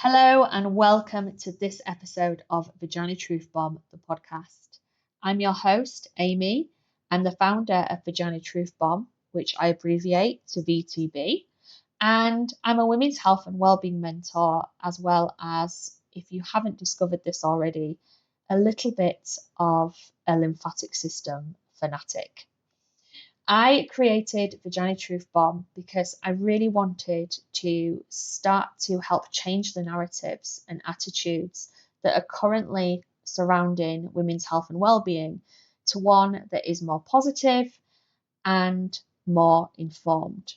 Hello and welcome to this episode of Vagina Truth Bomb, the podcast. I'm your host, Amy. I'm the founder of Vagina Truth Bomb, which I abbreviate to VTB, and I'm a women's health and wellbeing mentor, as well as, if you haven't discovered this already, a little bit of a lymphatic system fanatic. I created Vagina Truth Bomb because I really wanted to start to help change the narratives and attitudes that are currently surrounding women's health and well-being to one that is more positive and more informed.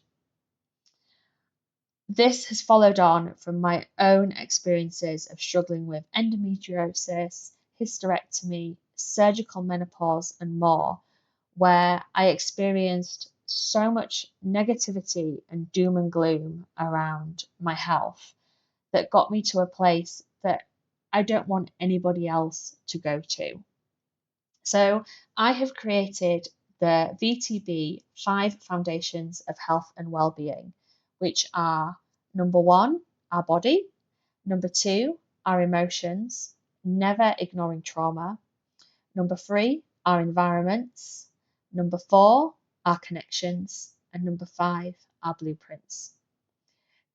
This has followed on from my own experiences of struggling with endometriosis, hysterectomy, surgical menopause, and more, where I experienced so much negativity and doom and gloom around my health that got me to a place that I don't want anybody else to go to. So I have created the VTB 5 Foundations of Health and Wellbeing, which are number 1, our body, number 2, our emotions, never ignoring trauma, number 3, our environments, number 4, our connections, and number 5, our blueprints.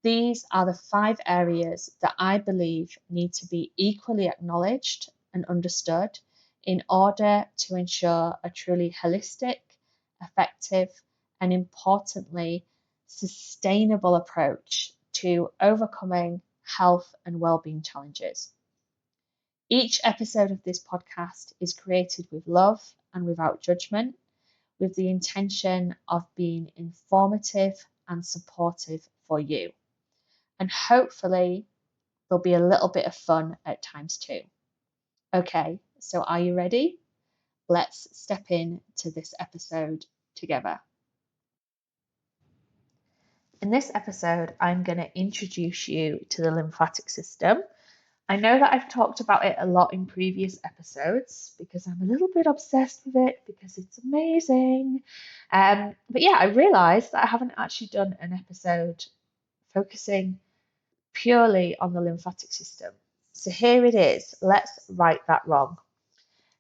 These are the 5 areas that I believe need to be equally acknowledged and understood in order to ensure a truly holistic, effective, and importantly, sustainable approach to overcoming health and well-being challenges. Each episode of this podcast is created with love and without judgment, with the intention of being informative and supportive for you. And hopefully, there'll be a little bit of fun at times too. Okay, so are you ready? Let's step into this episode together. In this episode, I'm going to introduce you to the lymphatic system. I know that I've talked about it a lot in previous episodes because I'm a little bit obsessed with it because it's amazing. But yeah, I realised that I haven't actually done an episode focusing purely on the lymphatic system. So here it is. Let's right that wrong.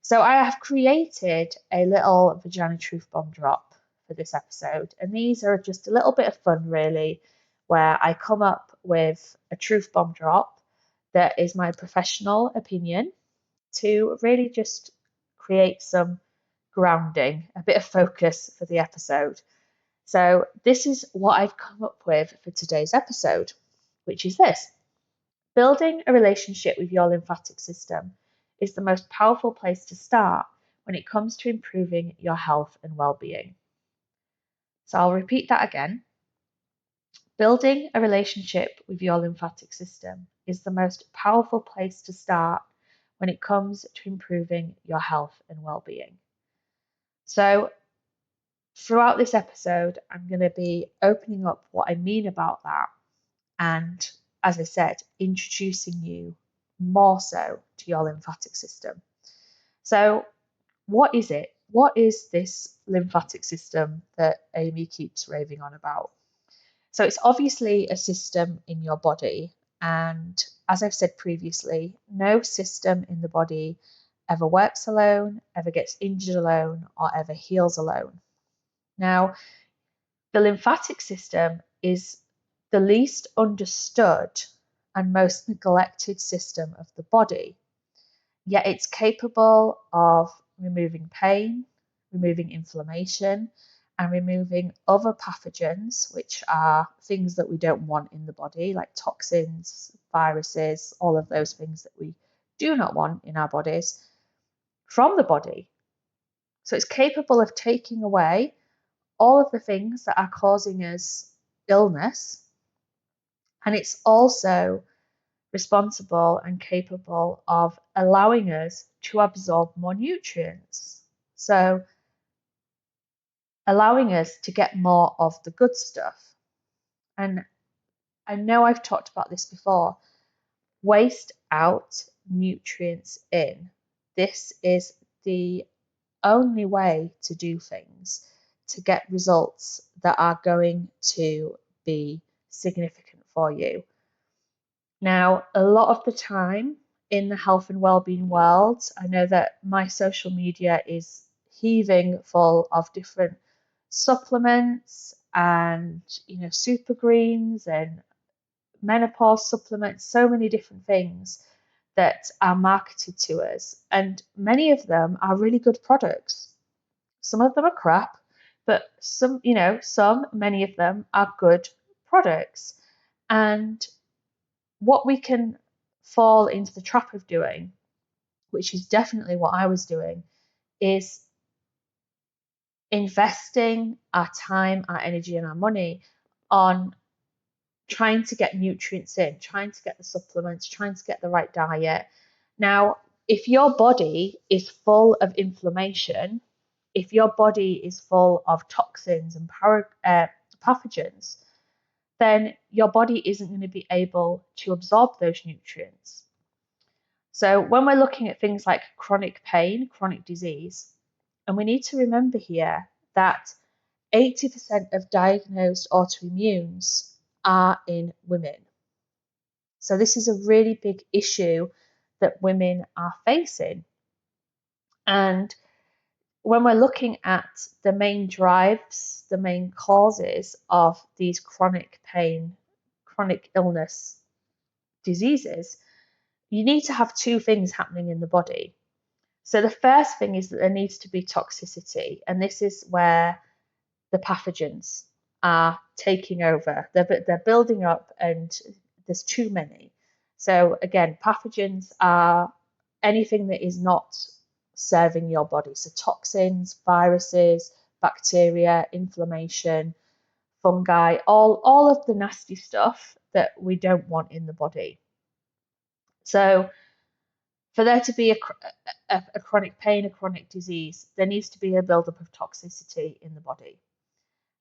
So I have created a little Vagina Truth Bomb drop for this episode, and these are just a little bit of fun, really, where I come up with a truth bomb drop that is my professional opinion to really just create some grounding, a bit of focus for the episode. So this is what I've come up with for today's episode, which is this. Building a relationship with your lymphatic system is the most powerful place to start when it comes to improving your health and well-being. So I'll repeat that again. Building a relationship with your lymphatic system is the most powerful place to start when it comes to improving your health and well-being. So throughout this episode, I'm going to be opening up what I mean about that and, as I said, introducing you more so to your lymphatic system. So what is it? What is this lymphatic system that Amy keeps raving on about? So it's obviously a system in your body. And as I've said previously, no system in the body ever works alone, ever gets injured alone, or ever heals alone. Now, the lymphatic system is the least understood and most neglected system of the body, yet it's capable of removing pain, removing inflammation, and removing other pathogens, which are things that we don't want in the body, like toxins, viruses, all of those things that we do not want in our bodies, from the body. So it's capable of taking away all of the things that are causing us illness, and it's also responsible and capable of allowing us to absorb more nutrients. So allowing us to get more of the good stuff. And I know I've talked about this before. Waste out, nutrients in. This is the only way to do things to get results that are going to be significant for you. Now, a lot of the time in the health and well-being world, I know that my social media is heaving full of different supplements and super greens and menopause supplements, so many different things that are marketed to us, and many of them are really good products. Some of them are crap, but many of them are good products. And what we can fall into the trap of doing, which is definitely what I was doing, is investing our time, our energy, and our money on trying to get nutrients in, trying to get the supplements, trying to get the right diet. Now, if your body is full of inflammation, if your body is full of toxins and pathogens, then your body isn't going to be able to absorb those nutrients. So when we're looking at things like chronic pain, chronic disease, and we need to remember here that 80% of diagnosed autoimmunes are in women. So this is a really big issue that women are facing. And when we're looking at the main drives, the main causes of these chronic pain, chronic illness diseases, you need to have two things happening in the body. So the first thing is that there needs to be toxicity, and this is where the pathogens are taking over. They're building up, and there's too many. So again, pathogens are anything that is not serving your body. So toxins, viruses, bacteria, inflammation, fungi, all of the nasty stuff that we don't want in the body. So for there to be a chronic pain, a chronic disease, there needs to be a buildup of toxicity in the body.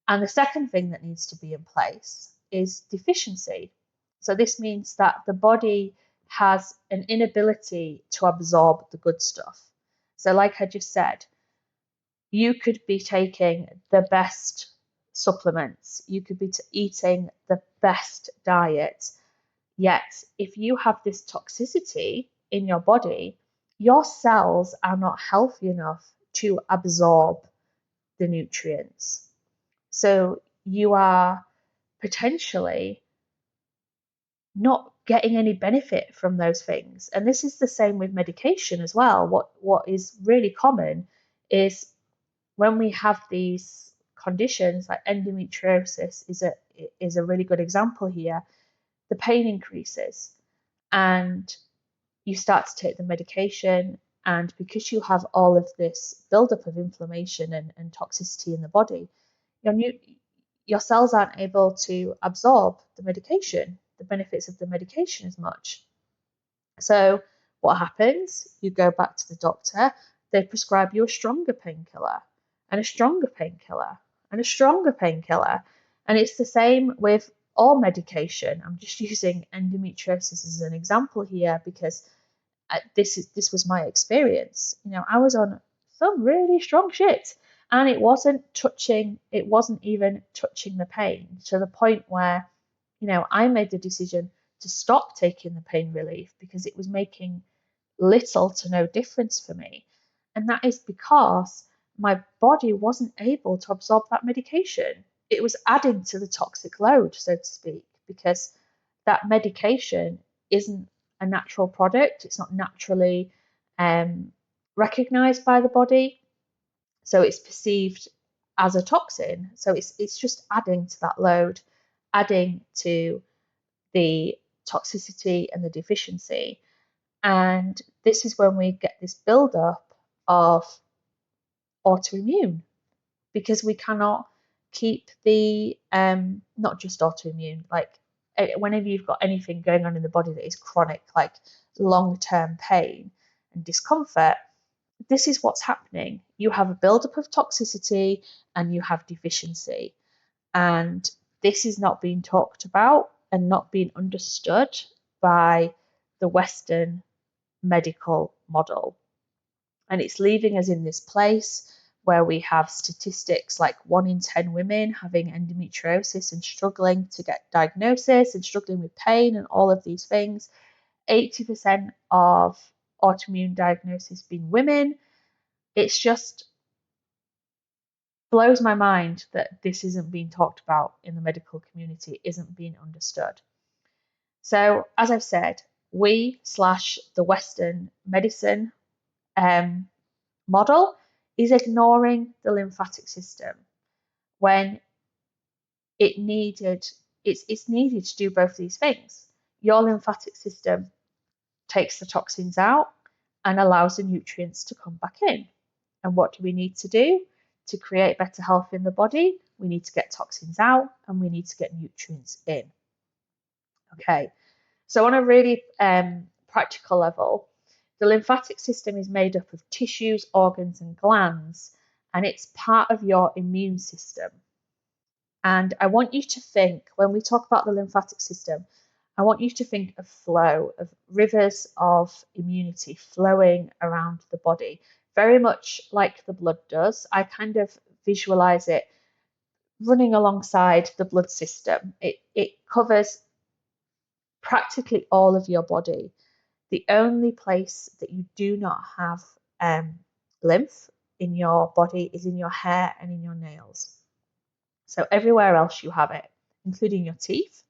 And the second thing that needs to be in place is deficiency. So this means that the body has an inability to absorb the good stuff. So, like I just said, you could be taking the best supplements, you could be eating the best diet, yet if you have this toxicity in your body, your cells are not healthy enough to absorb the nutrients. So you are potentially not getting any benefit from those things. And this is the same with medication as well. What is really common is when we have these conditions, like endometriosis is a really good example here, the pain increases and you start to take the medication, and because you have all of this buildup of inflammation and toxicity in the body, your your cells aren't able to absorb the medication, the benefits of the medication as much. So what happens? You go back to the doctor, they prescribe you a stronger painkiller and a stronger painkiller and a stronger painkiller. And it's the same with all medication. I'm just using endometriosis as an example here because this was my experience. I was on some really strong shit, and it wasn't even touching the pain to the point where, I made the decision to stop taking the pain relief because it was making little to no difference for me. And that is because my body wasn't able to absorb that medication. It was adding to the toxic load, so to speak, because that medication isn't a natural product. It's not naturally recognized by the body. So it's perceived as a toxin. So it's just adding to that load, adding to the toxicity and the deficiency. And this is when we get this buildup of autoimmune, because we cannot keep the not just autoimmune, like whenever you've got anything going on in the body that is chronic, like long-term pain and discomfort, this is what's happening. You have a buildup of toxicity and you have deficiency, and this is not being talked about and not being understood by the Western medical model. And it's leaving us in this place where we have statistics like 1 in 10 women having endometriosis and struggling to get diagnosis and struggling with pain and all of these things. 80% of autoimmune diagnosis being women. It's just blows my mind that this isn't being talked about in the medical community, isn't being understood. So, as I've said, the Western medicine model is ignoring the lymphatic system when it's needed to do both these things. Your lymphatic system takes the toxins out and allows the nutrients to come back in. And what do we need to do to create better health in the body? We need to get toxins out and we need to get nutrients in. Okay, so on a really practical level, the lymphatic system is made up of tissues, organs, and glands, and it's part of your immune system. And I want you to think, when we talk about the lymphatic system, I want you to think of flow, of rivers of immunity flowing around the body, very much like the blood does. I kind of visualize it running alongside the blood system. It covers practically all of your body. The only place that you do not have lymph in your body is in your hair and in your nails. So everywhere else you have it, including your teeth.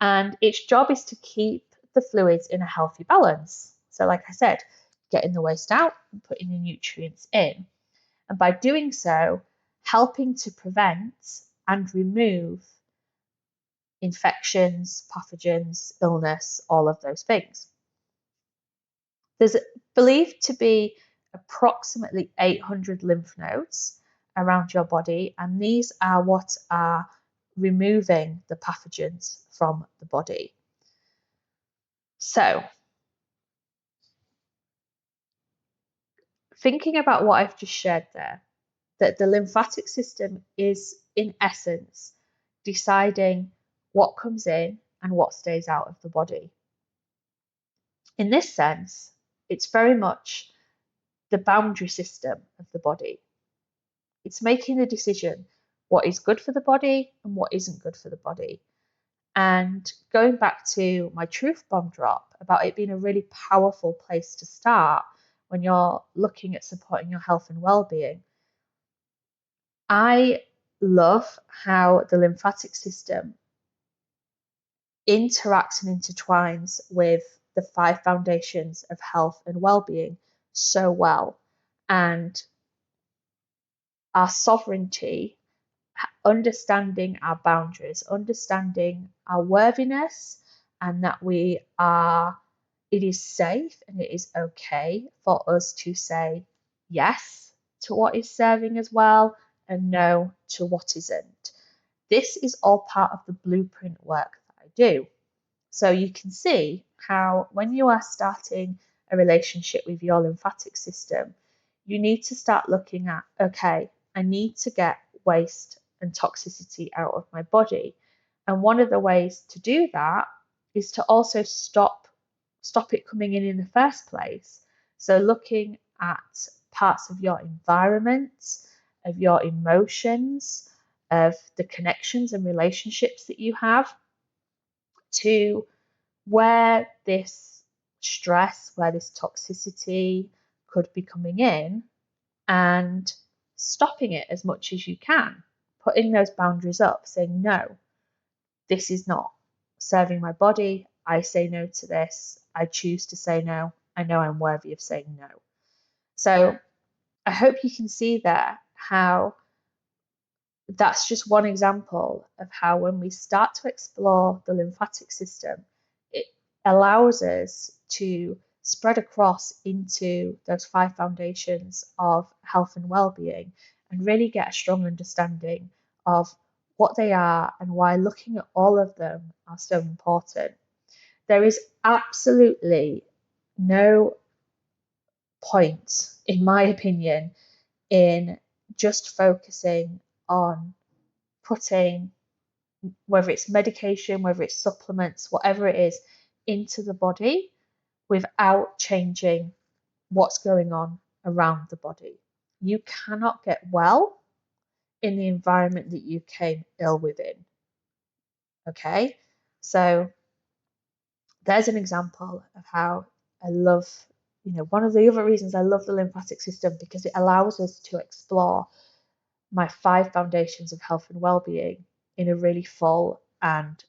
And its job is to keep the fluids in a healthy balance. So, like I said, getting the waste out and putting the nutrients in. And by doing so, helping to prevent and remove infections, pathogens, illness, all of those things. There's believed to be approximately 800 lymph nodes around your body, and these are what are removing the pathogens from the body. So, thinking about what I've just shared there, that the lymphatic system is, in essence, deciding what comes in and what stays out of the body. In this sense, it's very much the boundary system of the body. It's making the decision what is good for the body and what isn't good for the body. And going back to my truth bomb drop about it being a really powerful place to start when you're looking at supporting your health and well-being, I love how the lymphatic system interacts and intertwines with the 5 foundations of health and well-being so well. And our sovereignty, understanding our boundaries, understanding our worthiness, and that it is safe and it is okay for us to say yes to what is serving as well and no to what isn't. This is all part of the blueprint work that I do. So you can see how when you are starting a relationship with your lymphatic system, you need to start looking at, okay, I need to get waste and toxicity out of my body. And one of the ways to do that is to also stop it coming in the first place. So looking at parts of your environment, of your emotions, of the connections and relationships that you have, to where this stress, where this toxicity could be coming in, and stopping it as much as you can, putting those boundaries up, saying, no, this is not serving my body. I say no to this. I choose to say no. I know I'm worthy of saying no. So I hope you can see there how that's just one example of how when we start to explore the lymphatic system, it allows us to spread across into those 5 foundations of health and well-being and really get a strong understanding of what they are and why looking at all of them are so important. There is absolutely no point, in my opinion, in just focusing on putting, whether it's medication, whether it's supplements, whatever it is, into the body without changing what's going on around the body. you cannot get well in the environment that you came ill within. Okay, so there's an example of how I love, one of the other reasons I love the lymphatic system, because it allows us to explore my 5 foundations of health and well-being in a really full and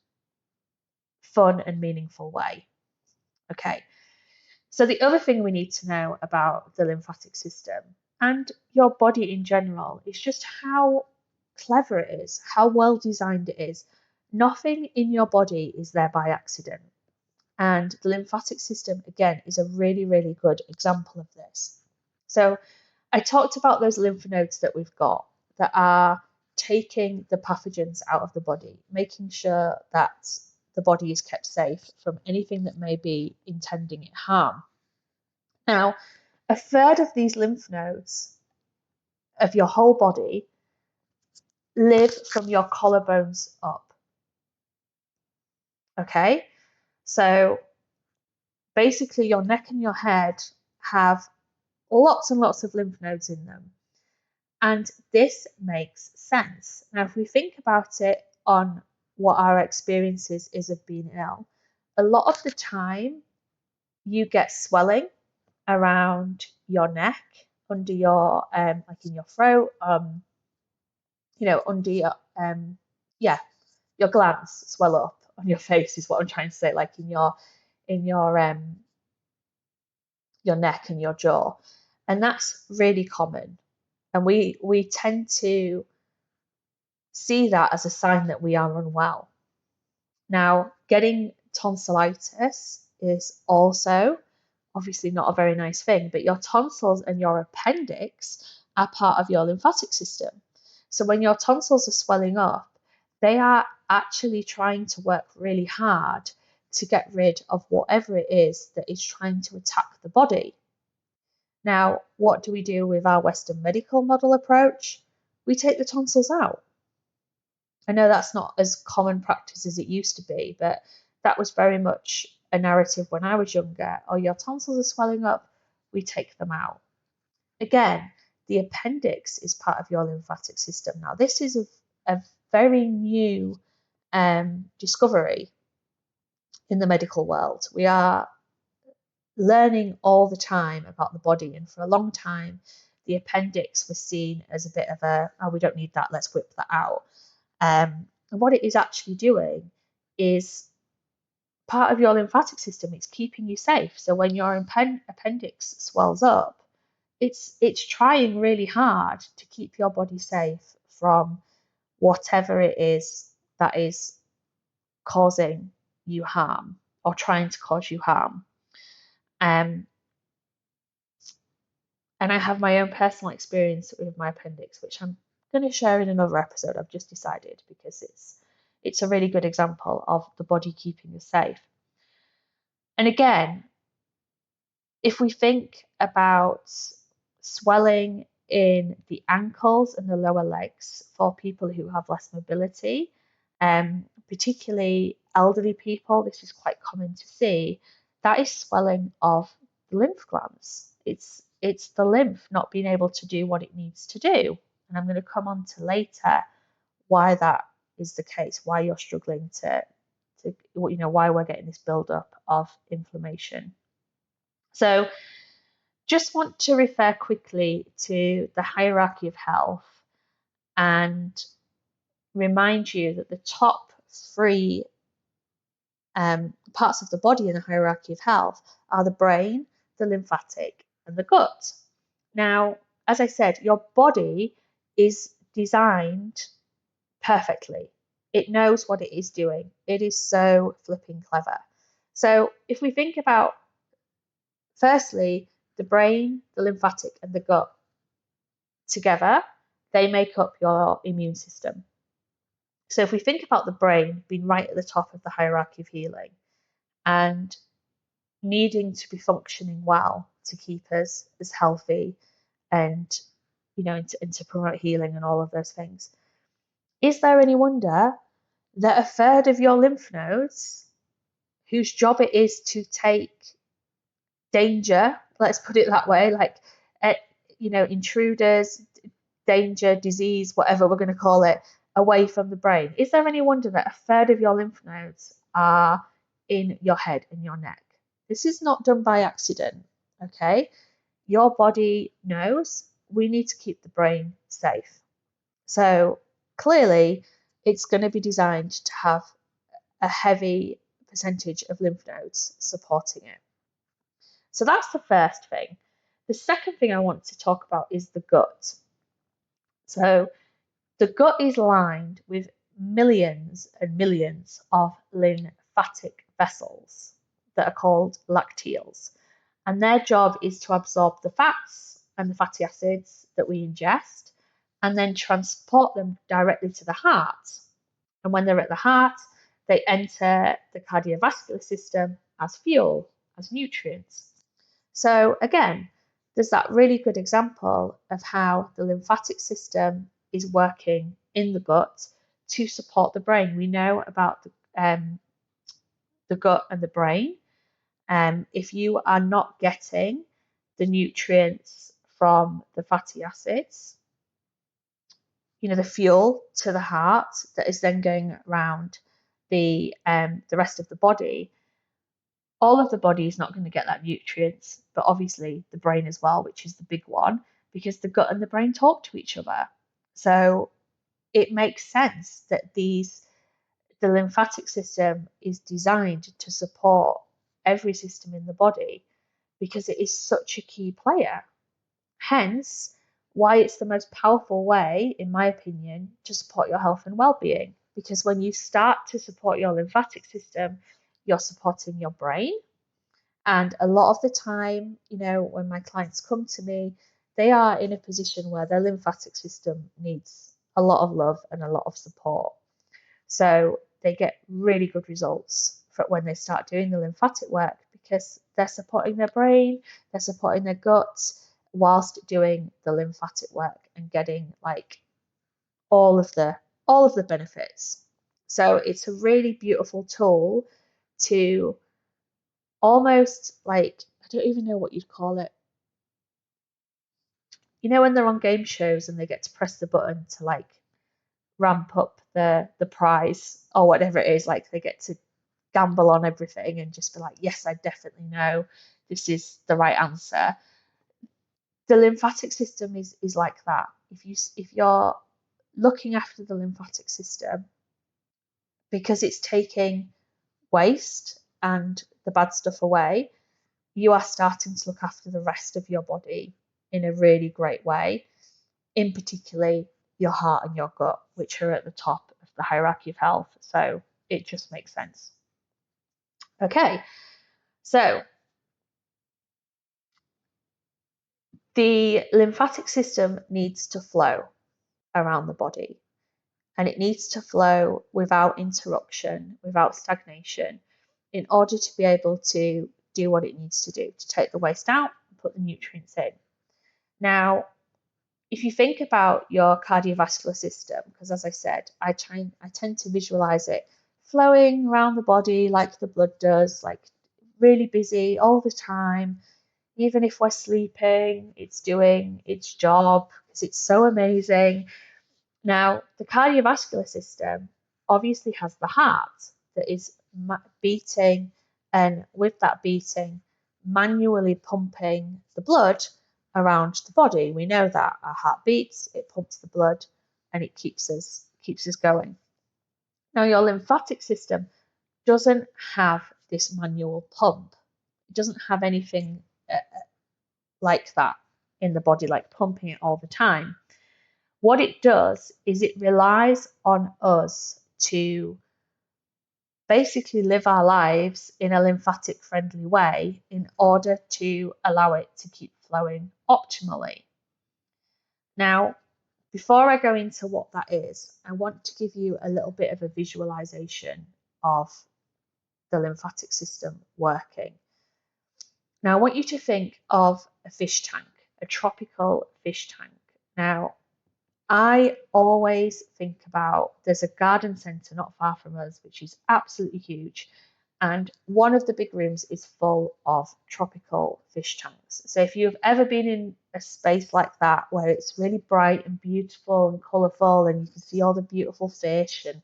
fun and meaningful way. Okay, so the other thing we need to know about the lymphatic system and your body in general is just how clever it is, how well designed it is. Nothing in your body is there by accident. And the lymphatic system, again, is a really, really good example of this. So I talked about those lymph nodes that we've got that are taking the pathogens out of the body, making sure that the body is kept safe from anything that may be intending it harm. Now, a third of these lymph nodes of your whole body live from your collarbones up. Okay, so basically your neck and your head have lots and lots of lymph nodes in them. And this makes sense. Now, if we think about it on what our experiences is of being ill, a lot of the time you get swelling around your neck, under your, like in your throat, under your, your glands swell up on your face is what I'm trying to say, like in your neck and your jaw. And that's really common. And we tend to see that as a sign that we are unwell. Now, getting tonsillitis is also obviously not a very nice thing, but your tonsils and your appendix are part of your lymphatic system. So when your tonsils are swelling up, they are actually trying to work really hard to get rid of whatever it is that is trying to attack the body. Now, what do we do with our Western medical model approach? We take the tonsils out. I know that's not as common practice as it used to be, but that was very much a narrative when I was younger. Oh, your tonsils are swelling up, we take them out. Again, the appendix is part of your lymphatic system. Now, this is a very new discovery in the medical world. We are learning all the time about the body, and for a long time, the appendix was seen as a bit of we don't need that, let's whip that out. And what it is actually doing is part of your lymphatic system. It's keeping you safe. So when your appendix swells up, it's trying really hard to keep your body safe from whatever it is that is causing you harm or trying to cause you harm. And I have my own personal experience with my appendix, which I'm going to share in another episode. I've just decided, because it's a really good example of the body keeping us safe. And again, if we think about swelling in the ankles and the lower legs for people who have less mobility, particularly elderly people, this is quite common to see, that is swelling of the lymph glands. It's the lymph not being able to do what it needs to do. And I'm going to come on to later why that is the case, why you're struggling to why we're getting this buildup of inflammation. So just want to refer quickly to the hierarchy of health and remind you that the top 3 parts of the body in the hierarchy of health are the brain, the lymphatic, and the gut. Now, as I said, your body is designed perfectly. It knows what it is doing. It is so flipping clever. So if we think about, firstly, the brain, the lymphatic, and the gut together, they make up your immune system. So if we think about the brain being right at the top of the hierarchy of healing and needing to be functioning well to keep us as healthy and to promote healing and all of those things, is there any wonder that a third of your lymph nodes, whose job it is to take danger, let's put it that way, like intruders, danger, disease, whatever we're going to call it, away from the brain. Is there any wonder that a third of your lymph nodes are in your head and your neck? This is not done by accident, okay? Your body knows we need to keep the brain safe. So clearly, it's going to be designed to have a heavy percentage of lymph nodes supporting it. So that's the first thing. The second thing I want to talk about is the gut. So the gut is lined with millions and millions of lymphatic vessels that are called lacteals. And their job is to absorb the fats and the fatty acids that we ingest and then transport them directly to the heart. And when they're at the heart, they enter the cardiovascular system as fuel, as nutrients. So again, there's that really good example of how the lymphatic system is working in the gut to support the brain. We know about the gut and the brain. If you are not getting the nutrients from the fatty acids, the fuel to the heart that is then going around the rest of the body, all of the body is not going to get that nutrients, but obviously the brain as well, which is the big one, because the gut and the brain talk to each other. So it makes sense that the lymphatic system is designed to support every system in the body because it is such a key player. Hence, why it's the most powerful way, in my opinion, to support your health and well-being. Because when you start to support your lymphatic system, you're supporting your brain. And a lot of the time, when my clients come to me, they are in a position where their lymphatic system needs a lot of love and a lot of support. So they get really good results for when they start doing the lymphatic work because they're supporting their brain, they're supporting their gut whilst doing the lymphatic work and getting all of the benefits. So it's a really beautiful tool to almost I don't even know what you'd call it. When they're on game shows and they get to press the button to ramp up the prize or whatever it is, they get to gamble on everything and just be like, yes, I definitely know this is the right answer. The lymphatic system is like that. If you're looking after the lymphatic system because it's taking waste and the bad stuff away, you are starting to look after the rest of your body in a really great way, in particularly your heart and your gut, which are at the top of the hierarchy of health. So it just makes sense. Okay, so the lymphatic system needs to flow around the body, and it needs to flow without interruption, without stagnation, in order to be able to do what it needs to do, to take the waste out and put the nutrients in. Now, if you think about your cardiovascular system, because as I said, I tend to visualize it flowing around the body like the blood does, really busy all the time. Even if we're sleeping, it's doing its job because it's so amazing. Now, the cardiovascular system obviously has the heart that is beating, and with that beating, manually pumping the blood around the body. We know that our heart beats, it pumps the blood, and it keeps us going. Now, your lymphatic system doesn't have this manual pump. It doesn't have anything like that in the body, like pumping it all the time. What it does is it relies on us to basically live our lives in a lymphatic friendly way in order to allow it to keep flowing optimally. Now, before I go into what that is, I want to give you a little bit of a visualization of the lymphatic system working. Now, I want you to think of a fish tank, a tropical fish tank. Now, I always think about there's a garden centre not far from us, which is absolutely huge. And one of the big rooms is full of tropical fish tanks. So if you've ever been in a space like that where it's really bright and beautiful and colourful and you can see all the beautiful fish and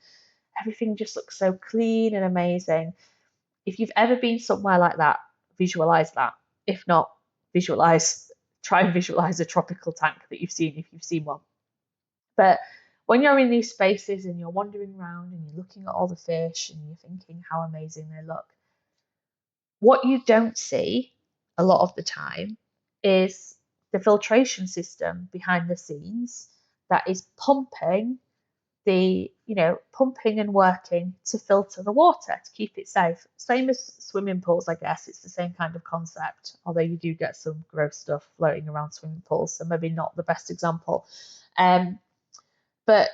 everything just looks so clean and amazing. If you've ever been somewhere like that, visualize that. If not, try and visualize a tropical tank that you've seen if you've seen one. But when you're in these spaces and you're wandering around and you're looking at all the fish and you're thinking how amazing they look, what you don't see a lot of the time is the filtration system behind the scenes that is pumping and working to filter the water to keep it safe. Same as swimming pools, I guess. It's the same kind of concept, although you do get some gross stuff floating around swimming pools, so maybe not the best example. But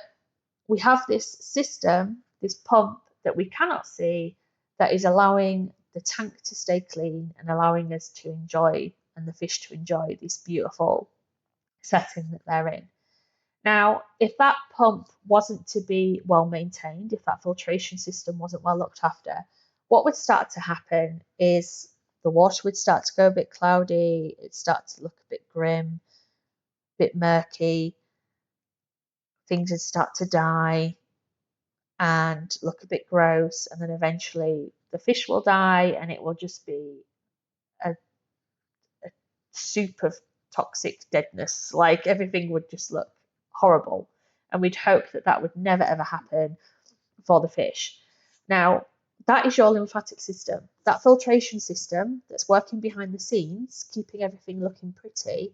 we have this system, this pump that we cannot see, that is allowing the tank to stay clean and allowing us to enjoy, and the fish to enjoy, this beautiful setting that they're in. Now, if that pump wasn't to be well maintained, if that filtration system wasn't well looked after, what would start to happen is the water would start to go a bit cloudy, it'd start to look a bit grim, a bit murky, things would start to die and look a bit gross, and then eventually the fish will die and it will just be a soup of toxic deadness. Like everything would just look horrible. And we'd hope that that would never ever happen for the fish. Now, that is your lymphatic system. That filtration system that's working behind the scenes, keeping everything looking pretty,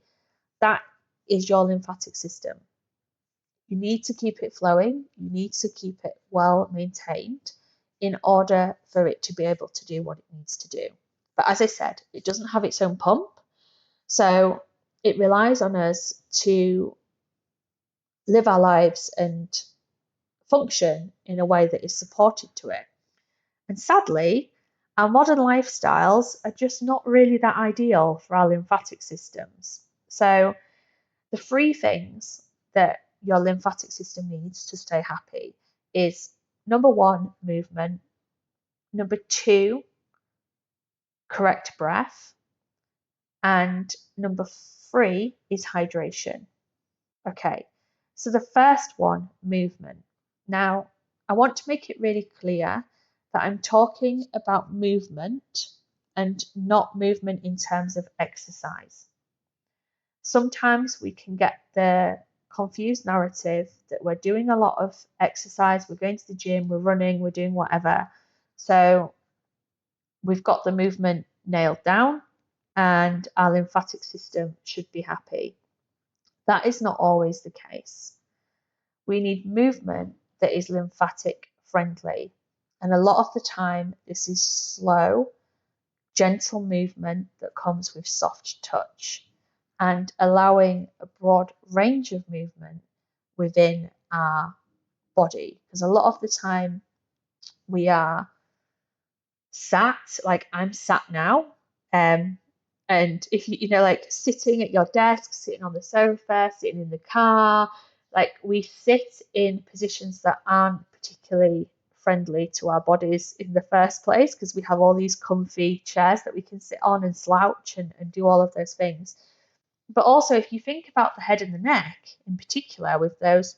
that is your lymphatic system. You need to keep it flowing, you need to keep it well maintained in order for it to be able to do what it needs to do. But as I said, it doesn't have its own pump, so it relies on us to live our lives and function in a way that is supported to it. And sadly, our modern lifestyles are just not really that ideal for our lymphatic systems. So, the three things that your lymphatic system needs to stay happy is number one, movement, number two, correct breath, and number three is hydration. Okay, so the first one, movement. Now, I want to make it really clear that I'm talking about movement and not movement in terms of exercise. Sometimes we can get the confused narrative that we're doing a lot of exercise, we're going to the gym, we're running, we're doing whatever. So we've got the movement nailed down and our lymphatic system should be happy. That is not always the case. We need movement that is lymphatic friendly. And a lot of the time, this is slow, gentle movement that comes with soft touch and allowing a broad range of movement within our body. Because a lot of the time, we are sat, like I'm sat now. And if like sitting at your desk, sitting on the sofa, sitting in the car, like we sit in positions that aren't particularly friendly to our bodies in the first place because we have all these comfy chairs that we can sit on and slouch and do all of those things. But also, if you think about the head and the neck in particular, with those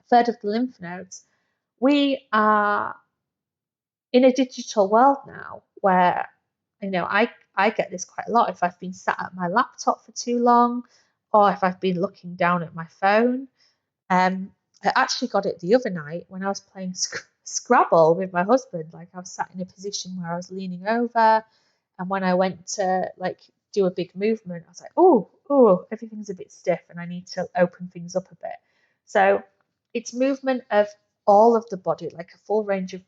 third of the lymph nodes, we are in a digital world now where I get this quite a lot if I've been sat at my laptop for too long or if I've been looking down at my phone. I actually got it the other night when I was playing Scrabble with my husband. Like I was sat in a position where I was leaning over, and when I went to like do a big movement, I was like, oh, everything's a bit stiff and I need to open things up a bit. So it's movement of all of the body, like a full range of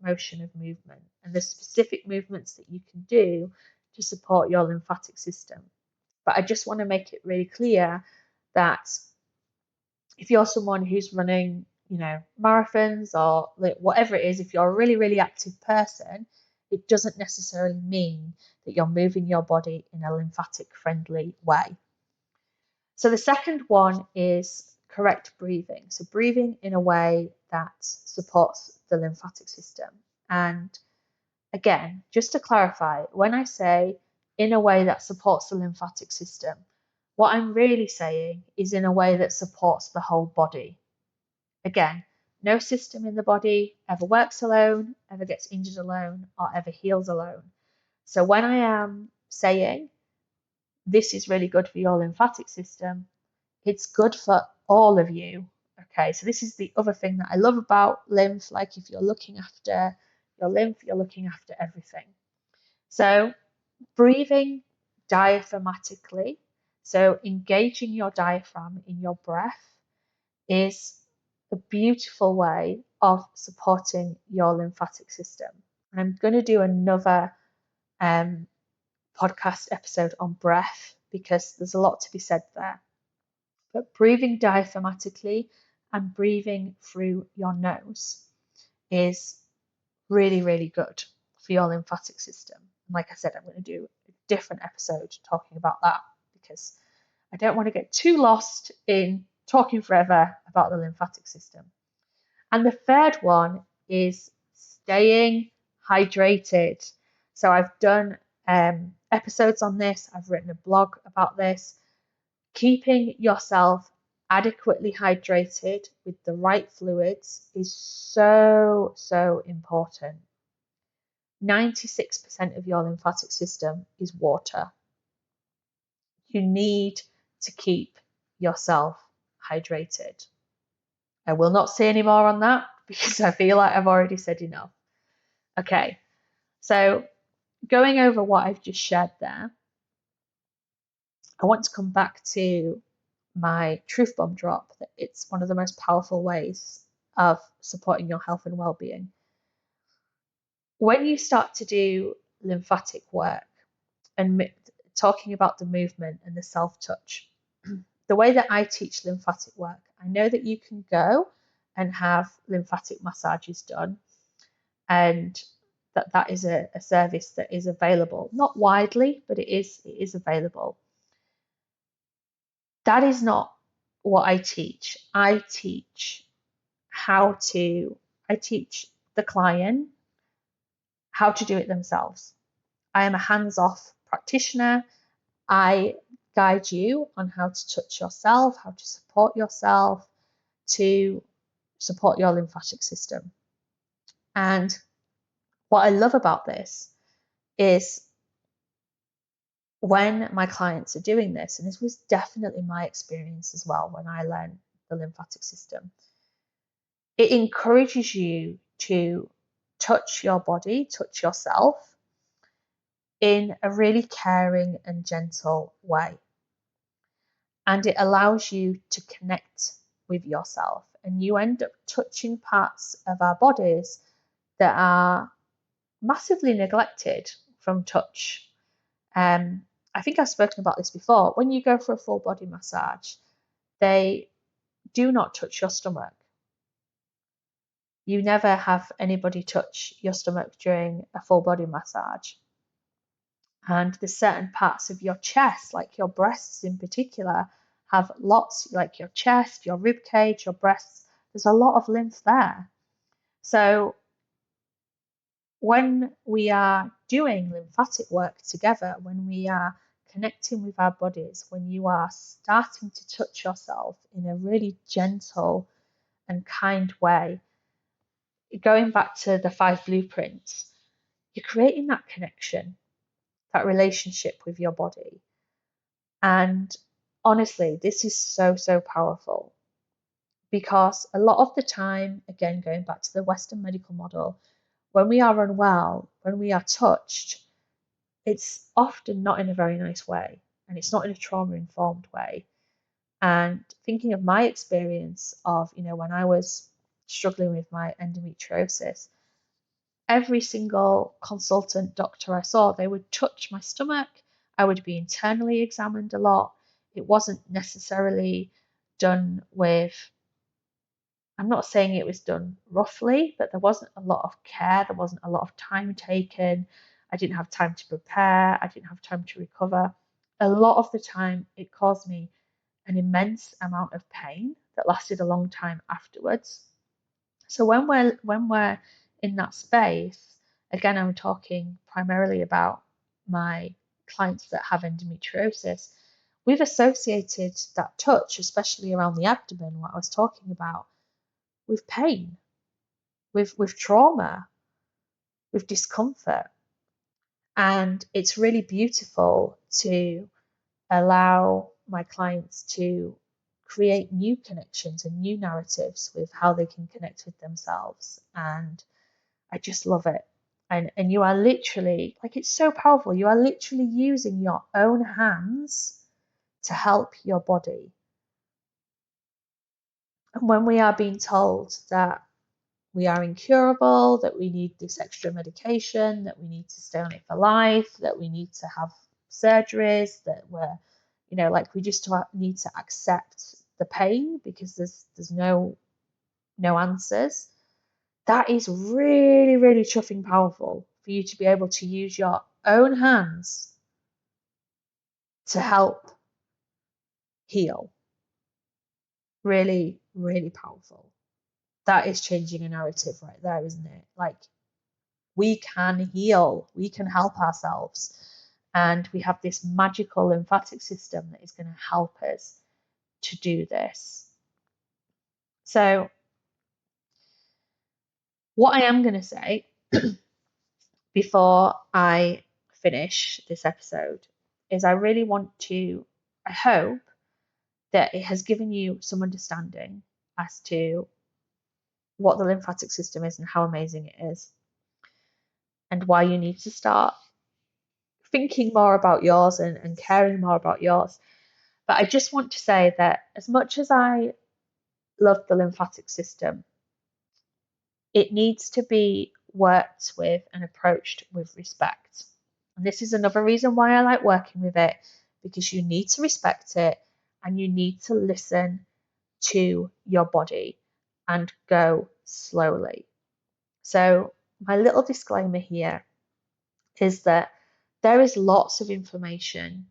motion of movement, and the specific movements that you can do to support your lymphatic system. But I just want to make it really clear that if you're someone who's running, marathons or whatever it is, if you're a really, really active person, it doesn't necessarily mean that you're moving your body in a lymphatic friendly way. So the second one is correct breathing. So breathing in a way that supports the lymphatic system. And Again, just to clarify, when I say in a way that supports the lymphatic system, what I'm really saying is in a way that supports the whole body. Again, no system in the body ever works alone, ever gets injured alone, or ever heals alone. So when I am saying this is really good for your lymphatic system, it's good for all of you. Okay, so this is the other thing that I love about lymph. Like if you're looking after your lymph, you're looking after everything. So breathing diaphragmatically, so engaging your diaphragm in your breath, is a beautiful way of supporting your lymphatic system. I'm going to do another podcast episode on breath because there's a lot to be said there. But breathing diaphragmatically and breathing through your nose is really, really good for your lymphatic system. And like I said, I'm going to do a different episode talking about that because I don't want to get too lost in talking forever about the lymphatic system. And the third one is staying hydrated. So I've done episodes on this, I've written a blog about this. Keeping yourself adequately hydrated with the right fluids is so, so important. 96% of your lymphatic system is water. You need to keep yourself hydrated. I will not say any more on that because I feel like I've already said enough. Okay, so going over what I've just shared there, I want to come back to my truth bomb drop that it's one of the most powerful ways of supporting your health and well-being. When you start to do lymphatic work and talking about the movement and the self-touch, the way that I teach lymphatic work, I know that you can go and have lymphatic massages done, and that is a service that is available, not widely, but it is available. That is not what I teach. I teach the client how to do it themselves. I am a hands-off practitioner. I guide you on how to touch yourself, how to support yourself, to support your lymphatic system. And what I love about this is when my clients are doing this, and this was definitely my experience as well when I learned the lymphatic system, it encourages you to touch your body, touch yourself in a really caring and gentle way. And it allows you to connect with yourself. And you end up touching parts of our bodies that are massively neglected from touch. I think I've spoken about this before. When you go for a full body massage, they do not touch your stomach. You never have anybody touch your stomach during a full body massage. And there's certain parts of your chest, like your breasts in particular, have lots, like your chest, your rib cage, your breasts, there's a lot of lymph there. So when we are doing lymphatic work together, when we are connecting with our bodies, when you are starting to touch yourself in a really gentle and kind way, going back to the 5 blueprints, you're creating that connection, that relationship with your body. And honestly, this is so, so powerful because a lot of the time, again, going back to the Western medical model, when we are unwell, when we are touched, it's often not in a very nice way and it's not in a trauma-informed way. And thinking of my experience of, when I was struggling with my endometriosis, every single consultant doctor I saw, they would touch my stomach. I would be internally examined a lot. It wasn't necessarily done with, I'm not saying it was done roughly, but there wasn't a lot of care. There wasn't a lot of time taken. I didn't have time to prepare. I didn't have time to recover. A lot of the time, it caused me an immense amount of pain that lasted a long time afterwards. So when we're in that space again, I'm talking primarily about my clients that have endometriosis. We've associated that touch, especially around the abdomen, what I was talking about, with pain, with trauma, with discomfort. And it's really beautiful to allow my clients to create new connections and new narratives with how they can connect with themselves. And I just love it. And you are literally, like, it's so powerful. You are literally using your own hands to help your body. And when we are being told that we are incurable, that we need this extra medication, that we need to stay on it for life, that we need to have surgeries, that we're, like, we just need to accept the pain because there's no answers. That is really, really chuffing powerful for you to be able to use your own hands to help heal. Really, really powerful. That is changing a narrative right there, isn't it? Like, we can heal, we can help ourselves. And we have this magical lymphatic system that is going to help us to do this. So, what I am going to say before I finish this episode is I really want to, I hope that it has given you some understanding as to what the lymphatic system is and how amazing it is, and why you need to start thinking more about yours and caring more about yours. But I just want to say that as much as I love the lymphatic system, it needs to be worked with and approached with respect. And this is another reason why I like working with it, because you need to respect it and you need to listen to your body and go slowly. So, my little disclaimer here is that there is lots of information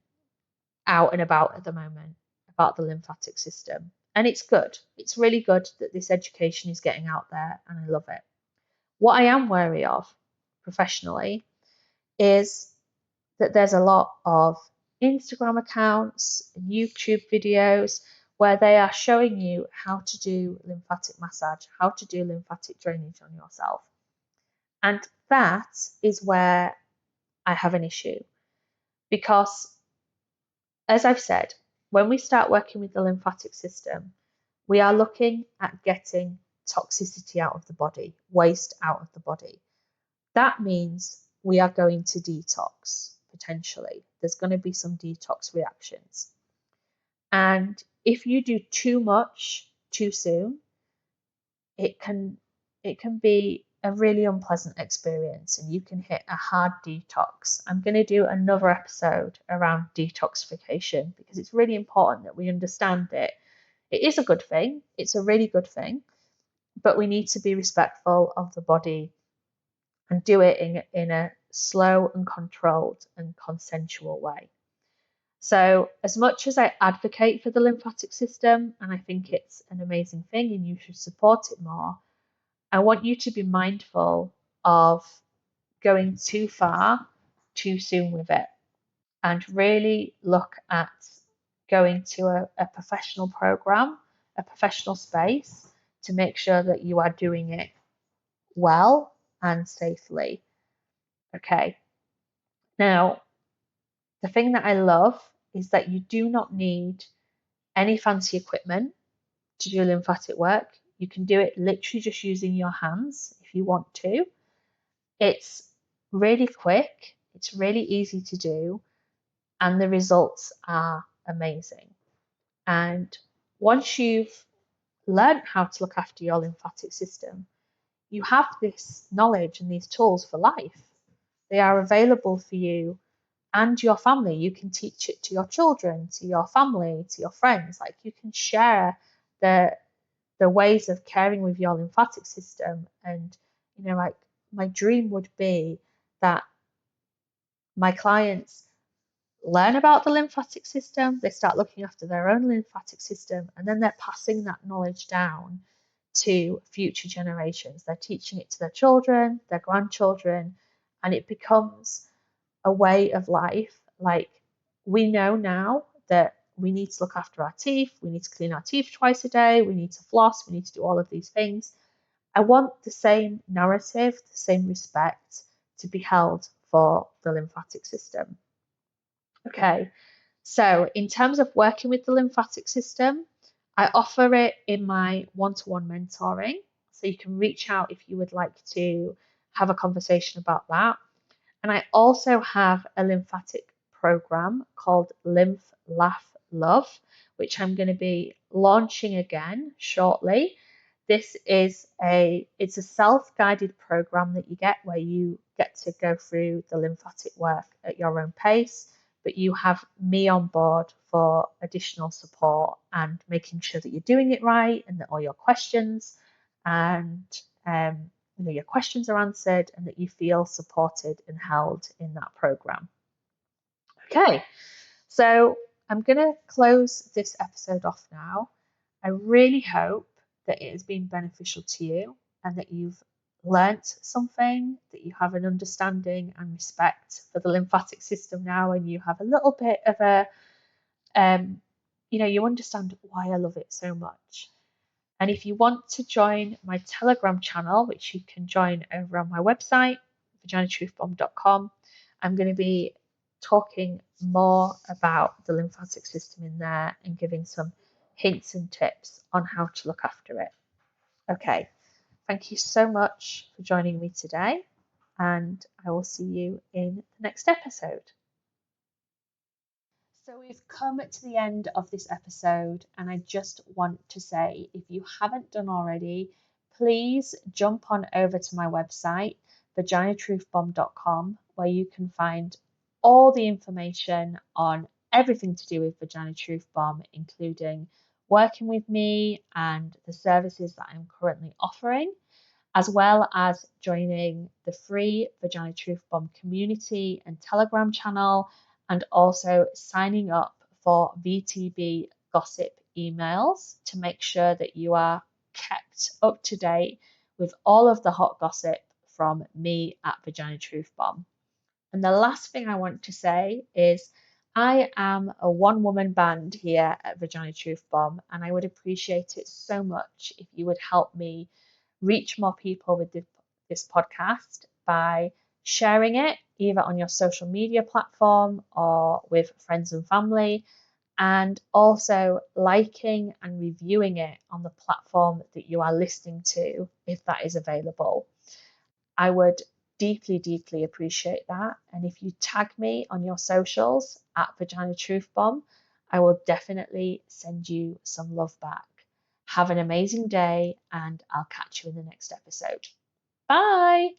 out and about at the moment about the lymphatic system. And it's good. It's really good that this education is getting out there, and I love it. What I am wary of professionally is that there's a lot of Instagram accounts and YouTube videos where they are showing you how to do lymphatic massage, how to do lymphatic drainage on yourself. And that is where I have an issue, because, as I've said, when we start working with the lymphatic system, we are looking at getting toxicity out of the body, waste out of the body. That means we are going to detox, potentially. There's going to be some detox reactions. And if you do too much too soon, it can be a really unpleasant experience, and you can hit a hard detox. I'm going to do another episode around detoxification because it's really important that we understand it. It is a good thing, it's a really good thing, but we need to be respectful of the body and do it in a slow and controlled and consensual way. So, as much as I advocate for the lymphatic system, and I think it's an amazing thing and you should support it more, I want you to be mindful of going too far too soon with it, and really look at going to a professional program, a professional space, to make sure that you are doing it well and safely. Okay. Now, the thing that I love is that you do not need any fancy equipment to do lymphatic work. You can do it literally just using your hands if you want to. It's really quick, it's really easy to do, and the results are amazing. And once you've learned how to look after your lymphatic system, you have this knowledge and these tools for life. They are available for you and your family. You can teach it to your children, to your family, to your friends. Like, you can share the ways of caring with your lymphatic system. And like, my dream would be that my clients learn about the lymphatic system, they start looking after their own lymphatic system, and then they're passing that knowledge down to future generations. They're teaching it to their children, their grandchildren, and it becomes a way of life. Like, we know now that we need to look after our teeth, we need to clean our teeth twice a day, we need to floss, we need to do all of these things. I want the same narrative, the same respect to be held for the lymphatic system. Okay, so in terms of working with the lymphatic system, I offer it in my one-to-one mentoring. So you can reach out if you would like to have a conversation about that. And I also have a lymphatic program called Lymph, Laugh, Love, which I'm going to be launching again shortly. This is it's a self-guided program that you get where you get to go through the lymphatic work at your own pace, but you have me on board for additional support and making sure that you're doing it right and that all your questions and your questions are answered and that you feel supported and held in that program. Okay, so I'm going to close this episode off now. I really hope that it has been beneficial to you and that you've learnt something, that you have an understanding and respect for the lymphatic system now, and you have a little bit of you understand why I love it so much. And if you want to join my Telegram channel, which you can join over on my website, vaginatruthbomb.com, I'm going to be talking more about the lymphatic system in there and giving some hints and tips on how to look after it. Okay, thank you so much for joining me today, and I will see you in the next episode. So we've come to the end of this episode, and I just want to say, if you haven't done already, please jump on over to my website, vaginatruthbomb.com, where you can find all the information on everything to do with Vagina Truth Bomb, including working with me and the services that I'm currently offering, as well as joining the free Vagina Truth Bomb community and Telegram channel, and also signing up for VTB gossip emails to make sure that you are kept up to date with all of the hot gossip from me at Vagina Truth Bomb. And the last thing I want to say is I am a one-woman band here at Vagina Truth Bomb, and I would appreciate it so much if you would help me reach more people with this podcast by sharing it either on your social media platform or with friends and family, and also liking and reviewing it on the platform that you are listening to if that is available. I would deeply, deeply appreciate that. And if you tag me on your socials at Vagina Truth Bomb, I will definitely send you some love back. Have an amazing day, and I'll catch you in the next episode. Bye.